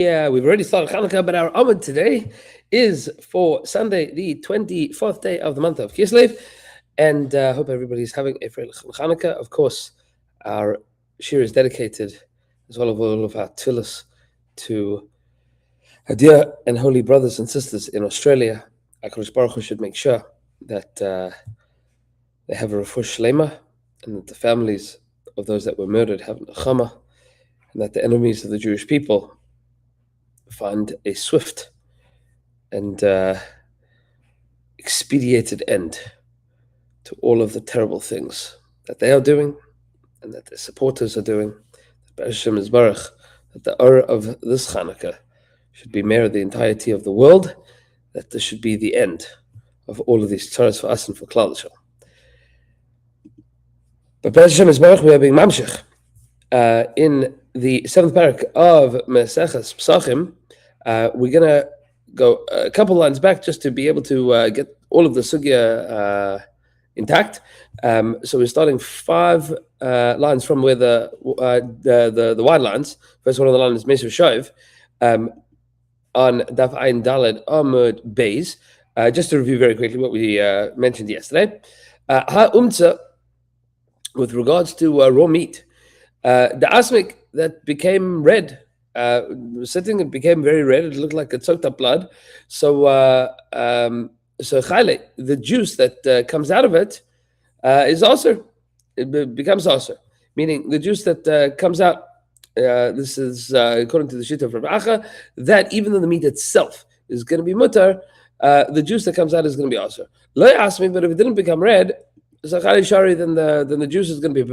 Yeah, we've already started Hanukkah, but our Amud today is for Sunday, the 24th day of the month of Kislev. And hope everybody's having a very Hanukkah. Of course, our shir is dedicated, as well as all of our tefillos, to our dear and holy brothers and sisters in Australia. HaKadosh Baruch Hu should make sure that they have a refuah shlema, and that the families of those that were murdered have nechama, and that the enemies of the Jewish people find a swift and expedited end to all of the terrible things that they are doing and that their supporters are doing. Pesachim is baruch, that the Ur of this Hanukkah should be mere the entirety of the world, that this should be the end of all of these tzaras for us and for Klal Yisrael. But Pesachim is baruch, we are being mamshech in the 7th parak of Maseches Pesachim. We're going to go a couple lines back just to be able to get all of the sugya intact. So we're starting 5 lines from where the wide lines. First one of the lines is Meser Shoiv on Daf Ayin Daled Amud Beis. Just to review very quickly what we mentioned yesterday. Ha Umtza, with regards to raw meat, the asmik that became red, sitting, it became very red. It looked like it soaked up blood. So chayle, the juice that comes out of it is also, it becomes also, meaning the juice that comes out. This is according to the shita of Rav Acha, that even though the meat itself is going to be mutar, the juice that comes out is going to be also. Lo ask me, but if it didn't become red, then the juice is going to be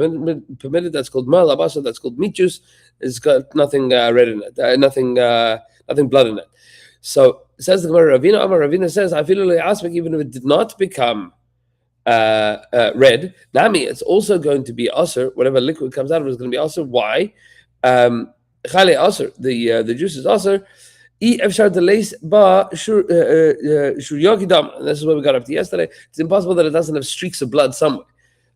permitted. That's called mal abasa. That's called meat juice. It's got nothing red in it, nothing blood in it. So it says the Gemara, Ravina says, I feel even if it did not become red, nami, it's also going to be aser. Whatever liquid comes out of it is going to be aser. Why? Chale aser. The juice is aser. And this is what we got up to yesterday. It's impossible that it doesn't have streaks of blood somewhere.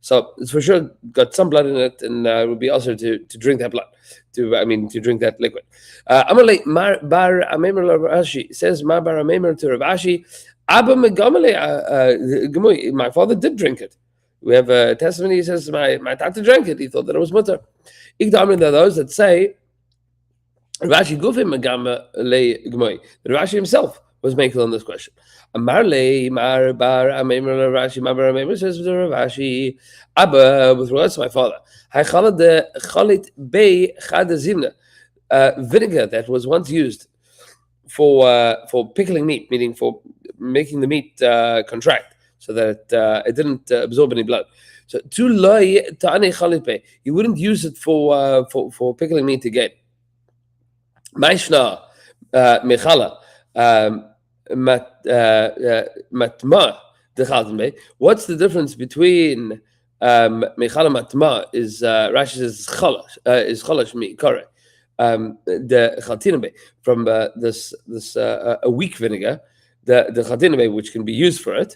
So it's for sure got some blood in it, and it would be also to drink that blood, to drink that liquid. Amalei bar amemer Rashi says ma bar amemer to Rav Ashi, Abba megamale. My father did drink it. We have a testimony. He says my tata drank it. He thought that it was mutter. Igdamin, there are those that say Rashi Gufim Megama Le Gmoy. Rashi himself was making on this question. Amar Le Mar Bar Amemer Rashi Mar Bar Amemer says to Rashi Abba, with regards to my father, Hay Khalid the Khalid Bey Chadazimna, vinegar that was once used for pickling meat, meaning for making the meat contract so that it didn't absorb any blood. So to loy ta'ane Khalid Bey, you wouldn't use it for pickling meat again. Maishna Mechala Matma Dechaltenbe. What's the difference between Mechala Matma is Rashi says is Chalash Mikare the Chaltinebe from this a weak vinegar, the Chaltinebe, which can be used for it.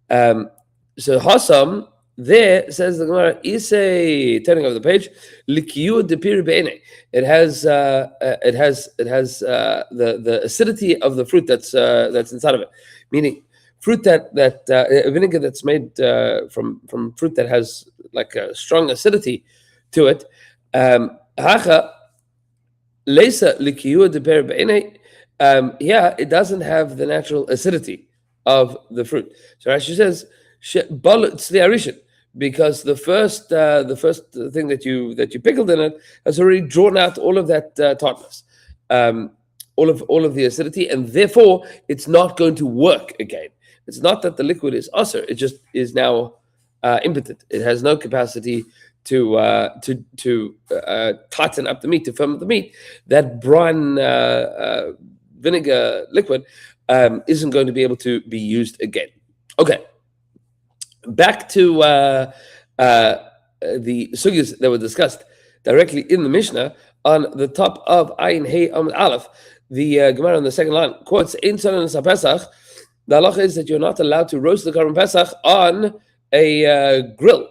So Hasam there says the Gemara is a turning over the page. Likiyu depir be'ene. It has the acidity of the fruit that's inside of it, meaning fruit that vinegar that's made from fruit that has like a strong acidity to it. Hacha leisa likiyu depir be'ene. Yeah, it doesn't have the natural acidity of the fruit. So Rashi says it's the arishin, because the first thing that you pickled in it has already drawn out all of that tartness, all of the acidity, and therefore it's not going to work again. It's not that the liquid is aser; it just is now impotent. It has no capacity to tighten up the meat, to firm up the meat. That brine vinegar liquid isn't going to be able to be used again. Okay. Back to the sugyas that were discussed directly in the Mishnah on the top of Ayin Hey Amud Aleph. The Gemara on the second line quotes Ein Tzara Nasa Pesach. The halacha is that you're not allowed to roast the Korban Pesach on a grill.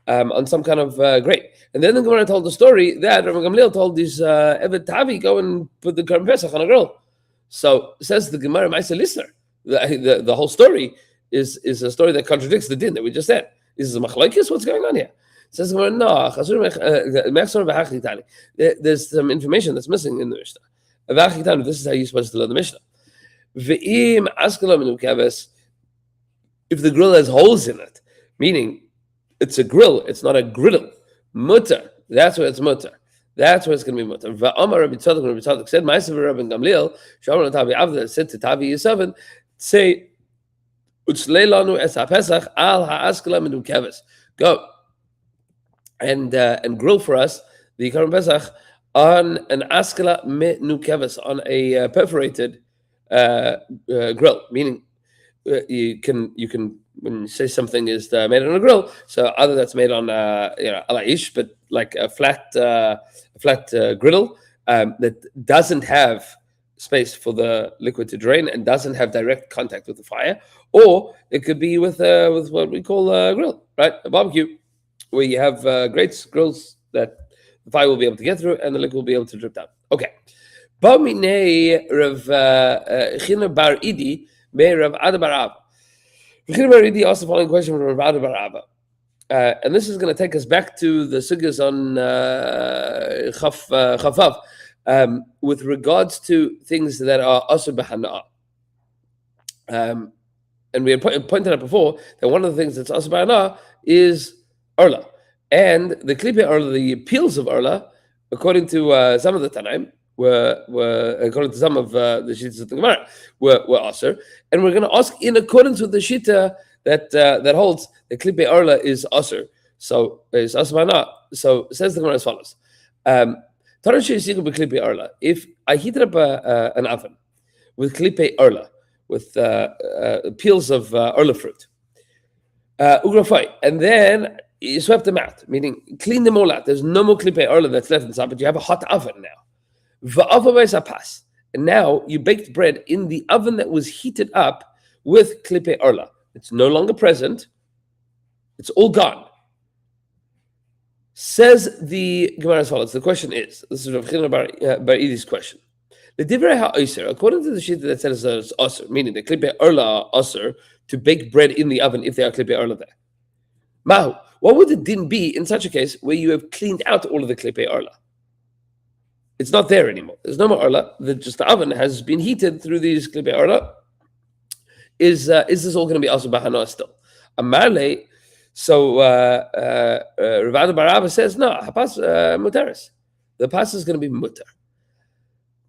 on some kind of grate. And then the Gemara told the story that Rabbi Gamliel told these Evet Tavi, go and put the Karban Pesach on a grill. So says the Gemara, Maisa listener, the whole story is a story that contradicts the din that we just said. Is this a machlokes? What's going on here? Says the Gemara, no. There's some information that's missing in the Mishnah. This is how you're supposed to learn the Mishnah. If the grill has holes in it, meaning it's a grill, it's not a griddle. Mutter. That's where it's mutter. That's where it's going to be mutter. Va'amar Rabbi Tzadok said, Ma'asav Rabbi Gamliel, Shamar Tavi Avda said to Tavi Yisavin, say, Utzlei lanu es haPesach al ha'askala minu keves. Go and grill for us the Karban Pesach on an askala minu keves, on a perforated grill, meaning you can when you say something is made on a grill, so either that's made on alaish, but like a flat griddle that doesn't have space for the liquid to drain and doesn't have direct contact with the fire, or it could be with what we call a grill, right? A barbecue, where you have grills that the fire will be able to get through and the liquid will be able to drip down. Okay. Ba'minei Rav China Bar Idi May Rav Ada Bar Abba. Rav China Bar Idi asked the following question from Rav Ada Bar Abba. And this is going to take us back to the sugyas on Chavav with regards to things that are asur b'hana'ah. And we had pointed out before that one of the things that's asur b'hana'ah is Orla. And the klipe Orla, the peels of Orla, according to some of the Tanaim, were according to some of the Shittas of the Gemara, were asur. And we're going to ask in accordance with the Shita that holds the klipe Orla is asur. So it's asur b'hana'ah. So says the Gemara as follows. If I heated up an oven with klipe Orla, with peels of Orla fruit, and then you swept them out, meaning clean them all out. There's no more klipe Orla that's left inside, but you have a hot oven now. And now you baked bread in the oven that was heated up with klipe Orla. It's no longer present. It's all gone. Says the Gemara as follows. The question is, this is Rav China Bar Idi's question. The divrei ha'oser, according to the shita that says it's osur, meaning the klipe Orla are osur to bake bread in the oven if there are klipe Orla there. Mahu, what would the din be in such a case where you have cleaned out all of the klipe Orla? It's not there anymore. There's no more Orla. Just the oven has been heated through these klipe Orla. Is this all going to be asur b'hana'ah still? Amarle. So Rav Ada Bar Abba says, no, hapas muteris. The pas is going to be muter.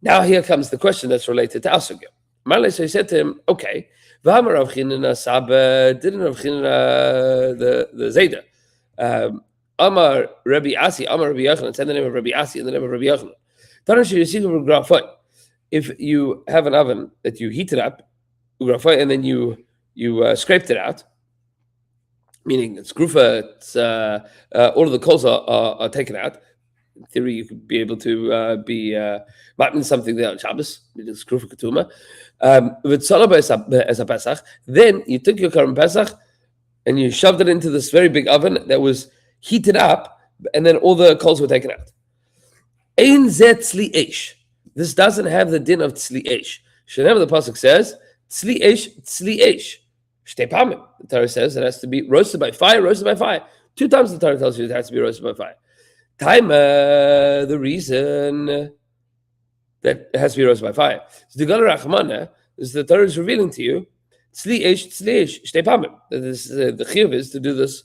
Now here comes the question that's related to Asugya. Marley, so he said to him, okay, V'hamar Rav Chinina Saba, didn't Rav Chinina the Zayda, Amar Rabbi Asi, Amar Rabbi Yochanan, said the name of Rabbi Asi and the name of Rabbi Yochanan. If you have an oven that you heated up, and then you scraped it out, meaning it's grufa, it's all of the coals are taken out. In theory, you could be able to be matning something there on Shabbos, meaning it's grufa ketuma. As a Pesach, then you took your Karban Pesach and you shoved it into this very big oven that was heated up, and then all the coals were taken out. Ein zeh tzli eish. This doesn't have the din of tzli eish. Shenem, the pasuk says, tzli eish. The Torah says it has to be roasted by fire. 2 times the Torah tells you it has to be roasted by fire. The reason that it has to be roasted by fire is the Gal Rachmana is the Torah is revealing to you tzli eish. The chiyuv is to do this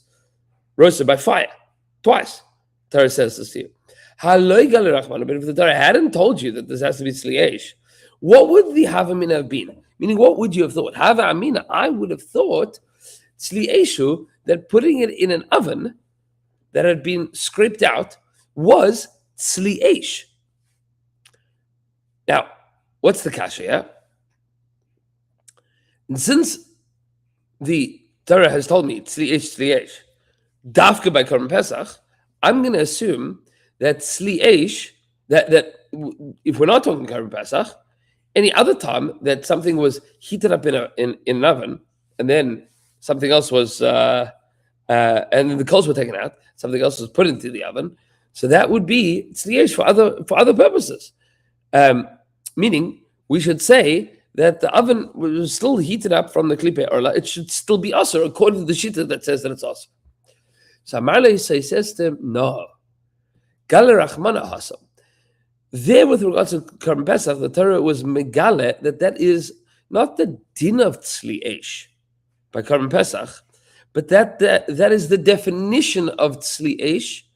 roasted by fire twice. The Torah says this to you. But if the Torah hadn't told you that this has to be tzli eish, what would the havamina have been? Meaning, what would you have thought? Hava amina, I would have thought tzli eshu, that putting it in an oven that had been scraped out was tzli esh. Now, what's the kasha? Yeah? And since the Torah has told me tzli esh, dafka by Karban Pesach, I'm going to assume that tzli esh, that if we're not talking Karban Pesach, any other time that something was heated up in an oven, and then something else was and then the coals were taken out, something else was put into the oven. So that would be tzli for other purposes. Meaning, we should say that the oven was still heated up from the klipe orla. It should still be asur according to the shita that says that it's asur. So Amarle says to him, no. Galer Rachmana Hasam. There, with regards to Karban Pesach, the Torah was megale that is not the din of tzli esh by Karban Pesach, but that is the definition of tzli esh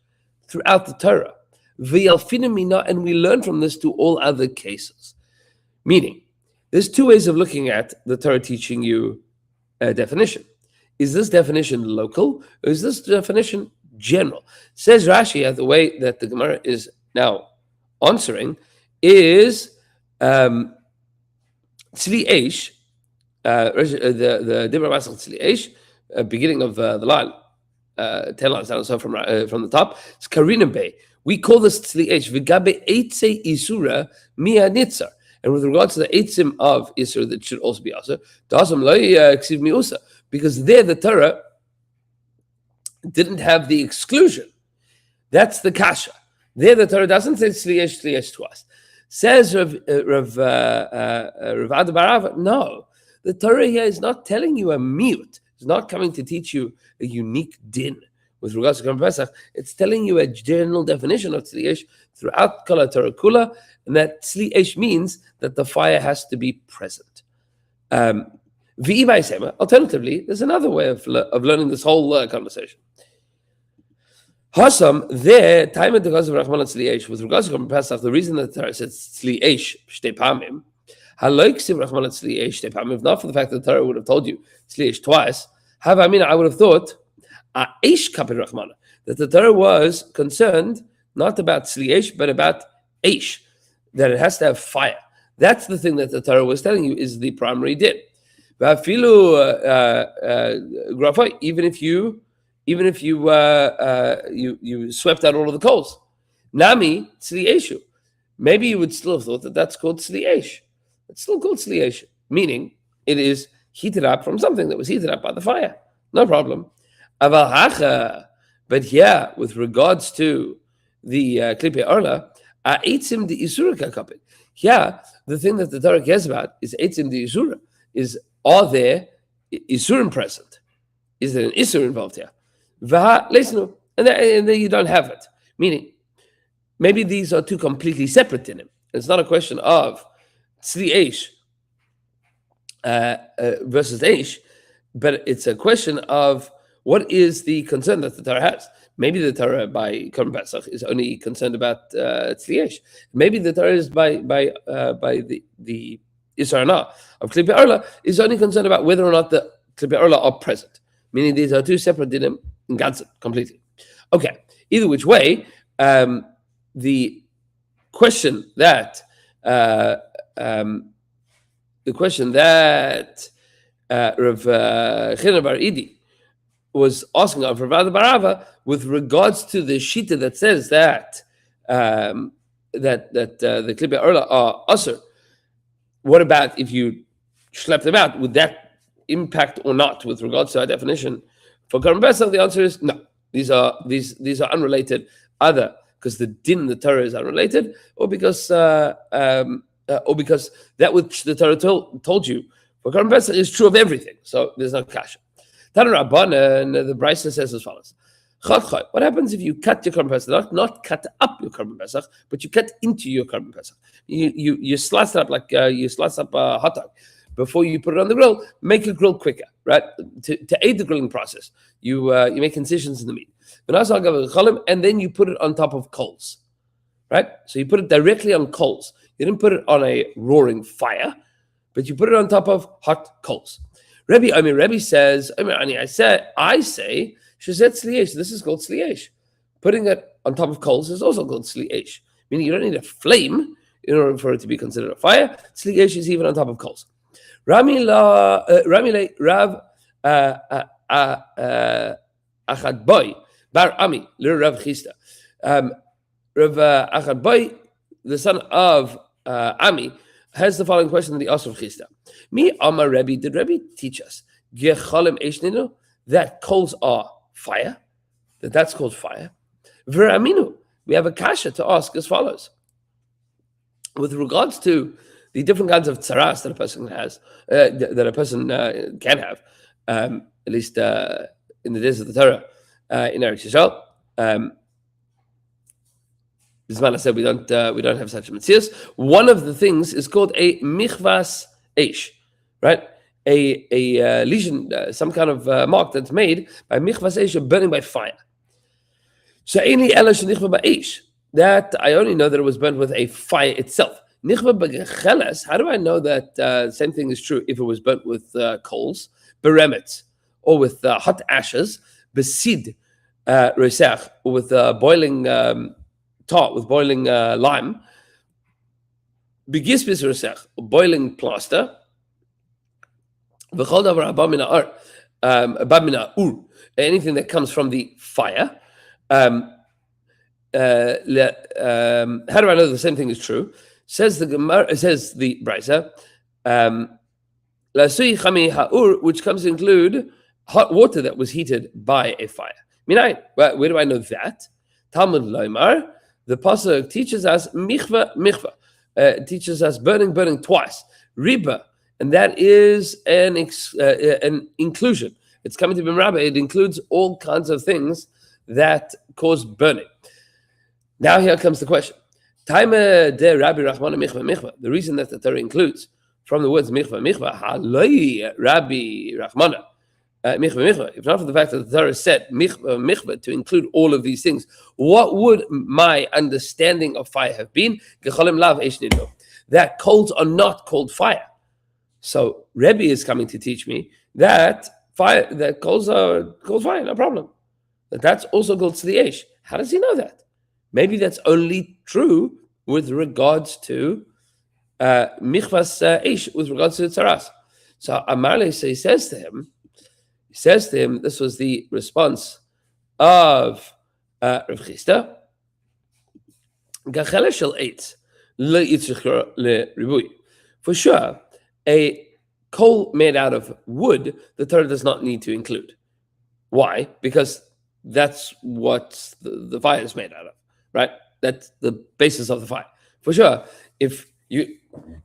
throughout the Torah. V'yalfinamina, and we learn from this to all other cases. Meaning, there's two ways of looking at the Torah teaching you a definition. Is this definition local, or is this definition general? Says Rashi, the way that the Gemara is now answering is tzli esh, the Dibra Masach tzli esh, beginning of the line, 10 lines down, so from the top. It's Karinim Bey. We call this tzli esh v'gabe eitze isura miya nitzar. And with regards to the eitzim of isur, that should also be asa. Dasam lo ksiv miusa, because there the Torah didn't have the exclusion. That's the kasha. There the Torah doesn't say tzli esh to us. Says Rav Ada Barava, no. The Torah here is not telling you a mute. It's not coming to teach you a unique din. With regards to Karban Pesach, it's telling you a general definition of tzli esh throughout Kol Torah Kula, and that tzli esh means that the fire has to be present. Alternatively, there's another way of learning this whole conversation. Hasam, there, time at the cause of Rachman tzli esh, with regards to Karban Pesach, the reason that the Torah says tzli esh shtei pamim, haloiksiv Rachman tzli esh shtei pamim, if not for the fact that the Torah would have told you tzli esh twice, I would have thought that the Torah was concerned not about tzli esh, but about esh, that it has to have fire. That's the thing that the Torah was telling you is the primary din. Even if you swept out all of the coals, nami tzli eshu, maybe you would still have thought that that's called tzli esh. It's still called tzli esh, meaning it is heated up from something that was heated up by the fire. No problem. But yeah, with regards to the klipe orla, eitzim de isura kakapit. Yeah, the thing that the Torah cares about is eitzim de isura. Are there isurim present? Is there an isur involved here? Listen, and then you don't have it. Meaning, maybe these are two completely separate in him. It's not a question of tzli esh versus esh, but it's a question of what is the concern that the Torah has. Maybe the Torah by Karban Pesach is only concerned about tzli esh. Maybe the Torah is by the Isarana of klipe orla is only concerned about whether or not the klipe orla are present. Meaning these are two separate dinim in Gadsden completely. Okay, either which way, the question that Rav China Bar Idi was asking of Rav Ada Barava with regards to the shita that says that the klipe orla are asur. What about if you schlepped them out? Would that impact or not with regards to our definition for Karban Pesach? The answer is no. These are unrelated, either because the din in the Torah is unrelated, or because that which the Torah told you for Karban Pesach is true of everything. So there's no kasha. Tana Rabban, and the Brisa says as follows: what happens if you cut your Karban Pesach? Not cut up your Karban Pesach, but you cut into your Karban Pesach. You slice it up like you slice up a hot dog. Before you put it on the grill, make it grill quicker, right? To aid the grilling process, you make incisions in the meat. And then you put it on top of coals, right? So you put it directly on coals. You didn't put it on a roaring fire, but you put it on top of hot coals. Rebbe says, I say, this is called tzli esh. Putting it on top of coals is also called tzli esh, meaning you don't need a flame in order for it to be considered a fire. Tzli esh is even on top of coals. Rav Achad Boy Bar Ami Rav Chista. Rav Achad Boy, the son of Ami, has the following question in the Asr of Chista. Mi Amar Rebbe, did Rebbe teach us that coals are fire, that's called fire. Veraminu, we have a kasha to ask as follows. With regards to the different kinds of tsaras that a person has, that a person can have, at least in the days of the Torah, in Eretz Yisrael. Bismillah said we don't have such a metzius. One of the things is called a michvas eish, right? A lesion, some kind of mark that's made by michvas eish, burning by fire. So any elash nichva by eish, that I only know that it was burnt with a fire itself. Nichva b'gecheles, how do I know that the same thing is true if it was burnt with coals, beremet, or with hot ashes, besid resach, or with boiling tar, with boiling lime, begispis resach, boiling plaster, v'chol davar haba min ha'ur, anything that comes from the fire. How do I know the same thing is true? Says the Gemara, says the Brisa, lasui chami ha'ur, which comes to include hot water that was heated by a fire. Where do I know that? Talmud Loimar, the pasuk teaches us michva, teaches us burning twice. Riba, and that is an inclusion. It's coming to Bimrabba. It includes all kinds of things that cause burning. Now here comes the question. Taima de Rabbi Rahmana michva. The reason that the Torah includes from the words michva, haloi Rabbi Rahmana michva. If not for the fact that the Torah said michva to include all of these things, what would my understanding of fire have been? That coals are not called fire. So Rebbe is coming to teach me that coals are called fire, no problem. That's also called tzli. How does he know that? Maybe that's only true with regards to michvas eish, with regards to tzaras. So Amarle says to him, this was the response of Rav Chisda, Gachele shel eitz lo yitzchor leribui. For sure, a coal made out of wood, the Torah does not need to include. Why? Because that's what the fire is made out of, right? That's the basis of the fire. For sure, if you're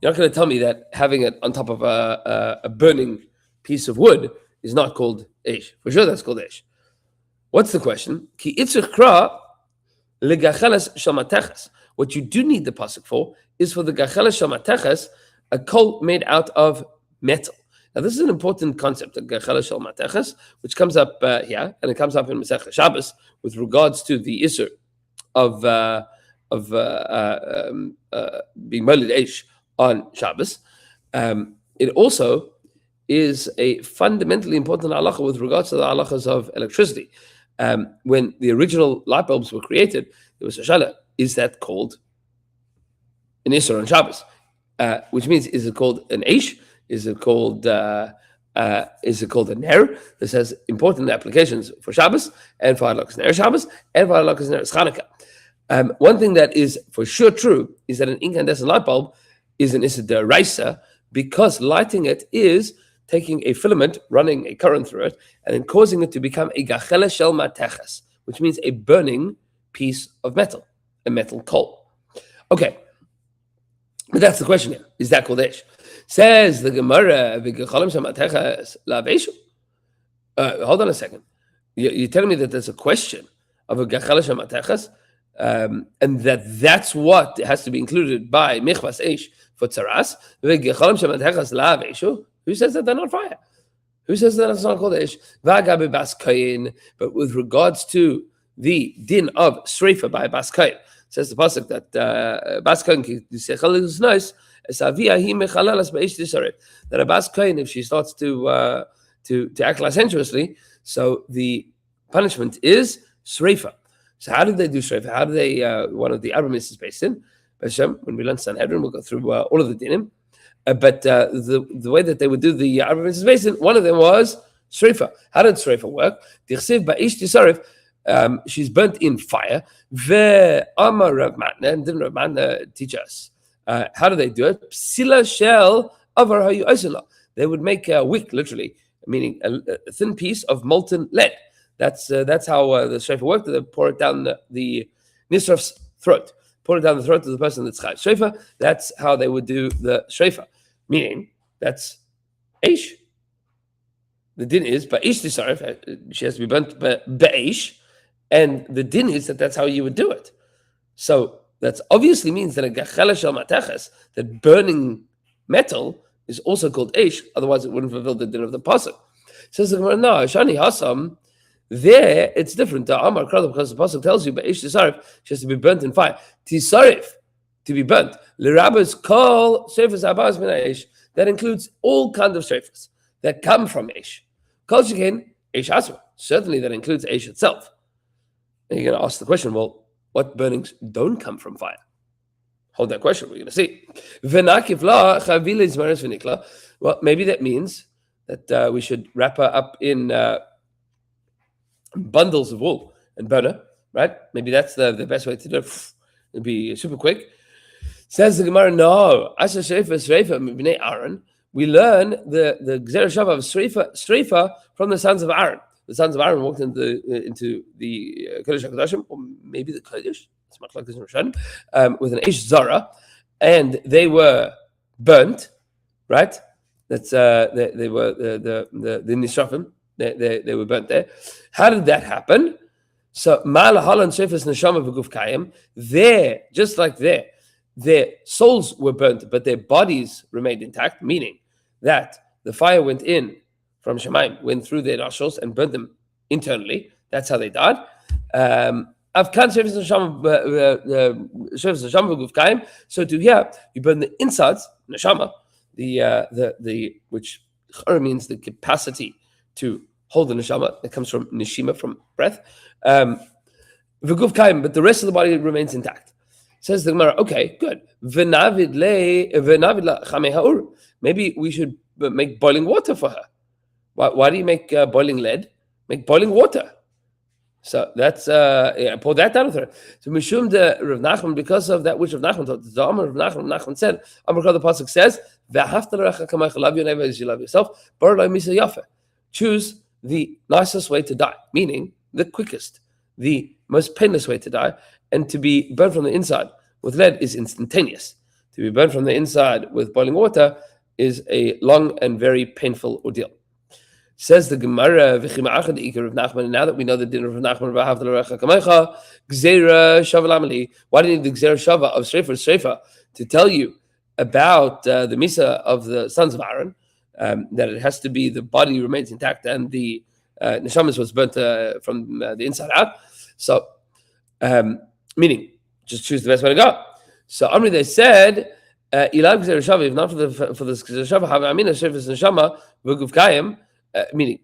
not going to tell me that having it on top of a burning piece of wood is not called eish. For sure, that's called eish. What's the question? Ki itzich kra legacheles shamateches. What you do need the pasuk for is for the gacheles shamateches, a coal made out of metal. Now, this is an important concept, the gacheles shamateches, which comes up here, and it comes up in Maseches Shabbos with regards to the issur of being molid eish on Shabbos. It also is a fundamentally important halacha with regards to the halachas of electricity. When the original light bulbs were created, there was a shaila, is that called an issur on Shabbos? Which means, is it called an eish? Is it called a ner? This has important applications for Shabbos and for halakas ner Shabbos and for halakas ner Chanukah. One thing that is for sure true is that an incandescent light bulb is an issur d'oraisa, because lighting it is taking a filament, running a current through it, and then causing it to become a gacheles shel mateches, which means a burning piece of metal, a metal coal. Okay, but that's the question here. Is that called eish? Says the Gemara, hold on a second. You're telling me that there's a question of a gacheles shel mateches, and that's what has to be included by michvas eish for tzaras. Who says that they're not fire? Who says that it's not called eish? But with regards to the din of sreifa by bas kain, says the pasuk that bas kain is nice. That a bas kain, if she starts to act licentiously, so the punishment is sreifa. So how did they do shreifa? How do they? One of the Abramis is based in Pesachim. When we learn Sanhedrin, we'll go through all of the dinim. But the way that they would do the Abramis is based in, one of them was shreifa. How did shreifa work? Dirshu ba'ish tisarif. She's burnt in fire. Ve'amar Rav Matna, and didn't Rav Matna teach us? How do they do it? Psila shel avar hayu. They would make a wick, literally, meaning a thin piece of molten lead. That's how the shrefa worked. They pour it down the nisraf's throat, pour it down the throat of the person that's chayav shrefa. That's how they would do the shrefa, meaning that's eish. The din is ba'ish tisarif. She has to be burnt ba'eish, and the din is that's how you would do it. So that obviously means that a gachela shel mateches, that burning metal, is also called eish. Otherwise, it wouldn't fulfill the din of the pasuk. Says the Gemara, no, shani hasam. There, it's different. The Amar Krada, because the pasuk tells you, ba'eish tisarif, she has to be burnt in fire. Tisarif, to be burnt. L'rabbis call shreifas abaz min eish. That includes all kinds of shreifas that come from eish. Kol shekin eish asra. Certainly, that includes eish itself. And you're going to ask the question, well, what burnings don't come from fire? Hold that question. We're going to see. Well, maybe that means that we should wrap her up in bundles of wool and burn her, right? Maybe that's the best way to do it. It'd be super quick. Says the Gemara, no. Asa Shreifa Mibnei Aaron. We learn the Gzera Shava of Shreifa from the sons of Aaron. The sons of Aaron walked into the Kodesh HaKodashim, or maybe the Kodesh, it's much like this in Roshan, with an Eish Zara, and they were burnt, right? That's they were the Nisrafim, they were burnt there. How did that happen? So Ma'ala Halan Shefes Neshama V'Guf Kayim, there, just like there, their souls were burnt, but their bodies remained intact, meaning that the fire went in from Shemaim, went through their nostrils and burnt them internally. That's how they died. So to here, you burn the insides, neshama, the which means the capacity to hold the neshama. It comes from neshima, from breath. But the rest of the body remains intact. Says the Gemara, okay, good. Maybe we should make boiling water for her. Why do you make boiling lead? Make boiling water. So that's pour that down with her. So Mishum de Rav Nachman, because of that which Rav Nachman taught, the Amar Rav Nachman said, Amar the pasuk says, love your neighbor as you love yourself. Choose the nicest way to die, meaning the quickest, the most painless way to die, and to be burned from the inside with lead is instantaneous. To be burned from the inside with boiling water is a long and very painful ordeal. Says the Gemara, and now that we know the dinner of Nachman, why do you need the Gzera Shava of Shreifa to tell you about the Misa of the sons of Aaron, that it has to be the body remains intact and the Neshamas was burnt from the inside out? So, meaning, just choose the best way to go. So, Amri, they said, Ilav Gzera Shava, if not for the Gzera Shava, have Amina Shreifas Neshama, V'Guf Kayim, meaning,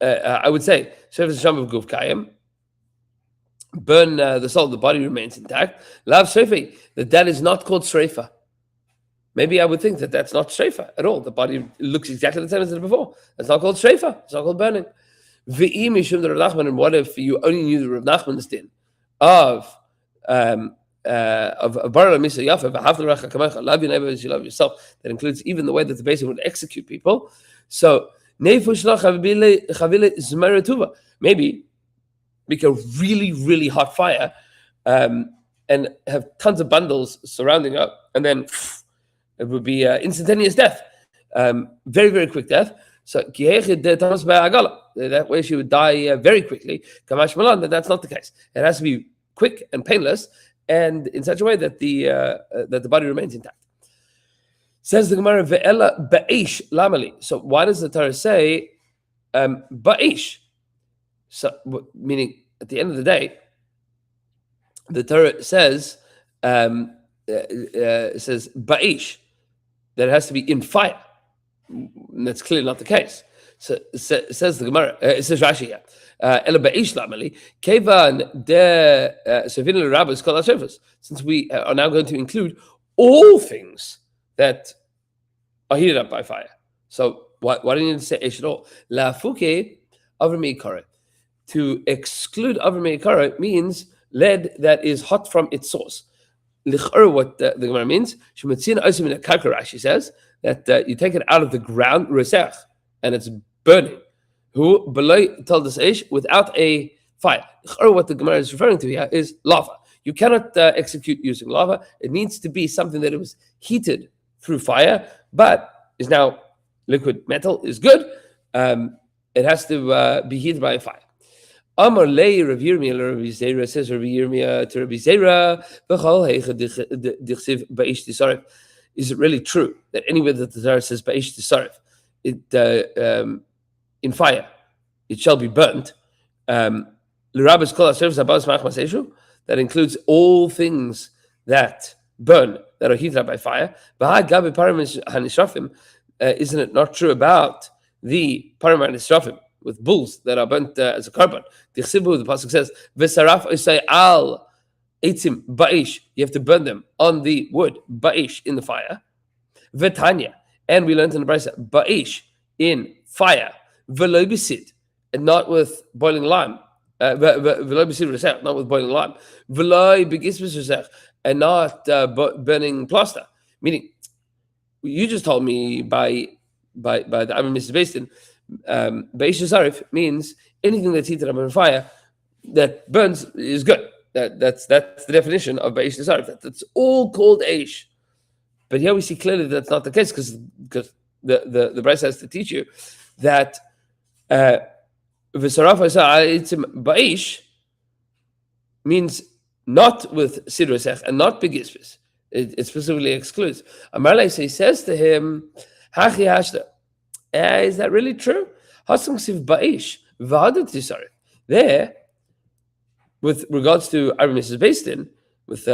I would say, Shreifas Neshama V'Guf Kayim, burn the soul, the body remains intact. Lav Shreifa, that is not called Shreifa. Maybe I would think that that's not Shreifa at all. The body looks exactly the same as it did before. It's not called Shreifa. It's not called burning. V'i mishum the Rav Nachman, and what if you only knew the Rav Nachman's din of Baral Misa Yafa, v'havta recha kamecha, love your neighbor as you love yourself. That includes even the way that the Beis Din would execute people. So maybe make a really, really hot fire and have tons of bundles surrounding up, and then it would be instantaneous death, very, very quick death. So that way she would die very quickly. Kamash Malan, but that's not the case. It has to be quick and painless, and in such a way that the body remains intact. Says the Gemara, ve'ela ba'esh lamali. So why does the Torah say ba'esh? So meaning at the end of the day, the Torah says ba'esh, that it has to be in fire. And that's clearly not the case. So it says the Gemara, it says Rashi here, ela ba'esh lamali kevan de sevin l'rabbis kol ha'shefes. Since we are now going to include all things that are heated up by fire. So why do you need to say Eish at all? La fuke avri meikara. To exclude avri meikara means lead that is hot from its source. Lichor, what the Gemara means, shematzin osim in a karkar, she says, that you take it out of the ground, resech, and it's burning. who Belay told us Eish without a fire. Or what the Gemara is referring to here is lava. You cannot execute using lava. It needs to be something that it was heated through fire, but is now liquid metal, is good. It has to be heated by a fire. Amar lei Rav Yirmiyah Rav Zera says Rav Yirmiyah to Rav Zera v'chol heicha dichsiv ba'esh tisarif. Is it really true that anywhere that the Torah says ba'esh tisarif, it in fire it shall be burnt? L'rabbis kol asarif zabaz mach maseshu, that includes all things that burn, that are heated up by fire. V'had gabi parim hanishrafim, isn't it not true about the parim hanishrafim, with bulls that are burnt as a carbon? The pasuk says, "V'saraf isay al eitzim ba'ish." You have to burn them on the wood, ba'ish, in the fire. V'tanya, and we learned in the Brisa, ba'ish, in fire. V'lo bisid, and not with boiling lime. V'lo bisid resech, not with boiling lime. V'lo bigisbis resech, and not burning plaster. Meaning, you just told me by the Amud Mrs. Basin. Ba'esh Zarif means anything that's heated up in fire that burns is good. That's the definition of Ba'esh Zarif. That's all called Eish. But here we see clearly that's not the case, because the Brisa has to teach you that V'saraf Ba'esh means not with Sidrosech and not Begisvis. It specifically excludes. Amarle says to him, Hachi Hashda. Is that really true? There, with regards to Amud Mrs. Basin, with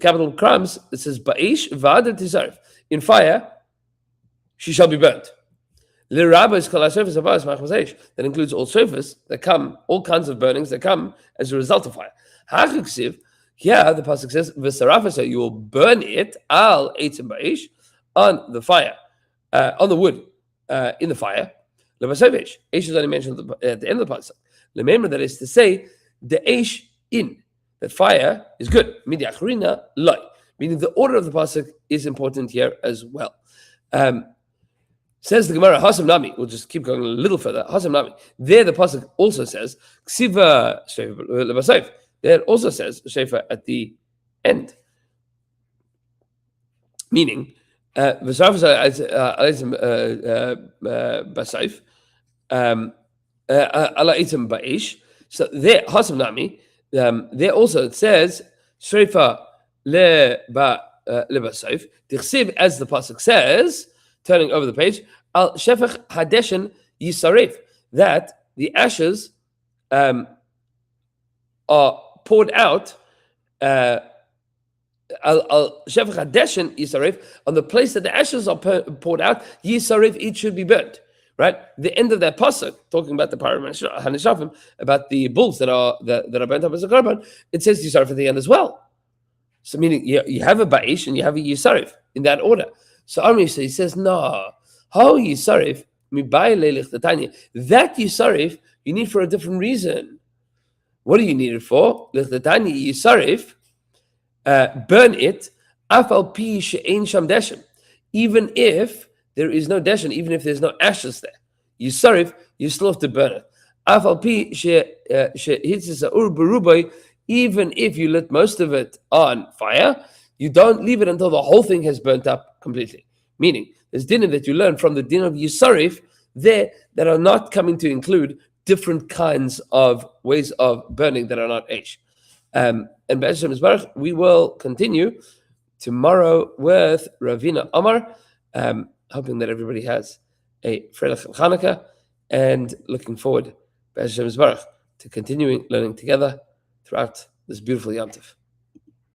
capital crimes, it says Ba'ish v'adar tisarif. In fire, she shall be burnt. That includes all surface that come, all kinds of burnings that come as a result of fire. Yeah, the pasuk says v'sarafasa, you will burn it al eitzim ba'ish, on the fire, on the wood. In the fire, Eish is only mentioned at the end of the pasuk. Remember, that is to say, the Eish in that fire is good. Midiachrina loy, meaning the order of the pasuk is important here as well. Says the Gemara, Hasam Nami. We'll just keep going a little further. Hasam Nami. There, the pasuk also says Ksiva Sheifa. There it also says Sheifa at the end, meaning. Basayf ala item ba'ish. So there, Hasam Nami. There also it says Shreifa le basayf. Tichsiv, as the pasuk says, turning over the page, al shefach hadeshen yisaref, that the ashes are poured out. Al shefach hadeshen yisaref, on the place that the ashes are poured out, yisaref, it should be burnt. Right, the end of that pasuk, talking about the parim hanishafim, about the bulls that are burnt up as a korban, it says yisaref at the end as well. So meaning you have a ba'ish and you have a yisaref in that order. So Amri says, no, how yisaref mibai leilich tatanya, that yisaref you need for a different reason. What do you need it for? Lich tatanya yisaref. Burn it, afal pi she'ein sham deshem, even if there is no deshen, even if there's no ashes there. Yisarif, you still have to burn it. Afal pi she'hitzis ha'ur berubai, even if you lit most of it on fire, you don't leave it until the whole thing has burnt up completely. Meaning, there's dinner that you learn from the din of Yisarif there that are not coming to include different kinds of ways of burning that are not Eish. And Pesachim Baruch, we will continue tomorrow with Ravina Amar, hoping that everybody has a Freilich Chanukah, and looking forward, Pesachim Baruch, to continuing learning together throughout this beautiful Yom Tov.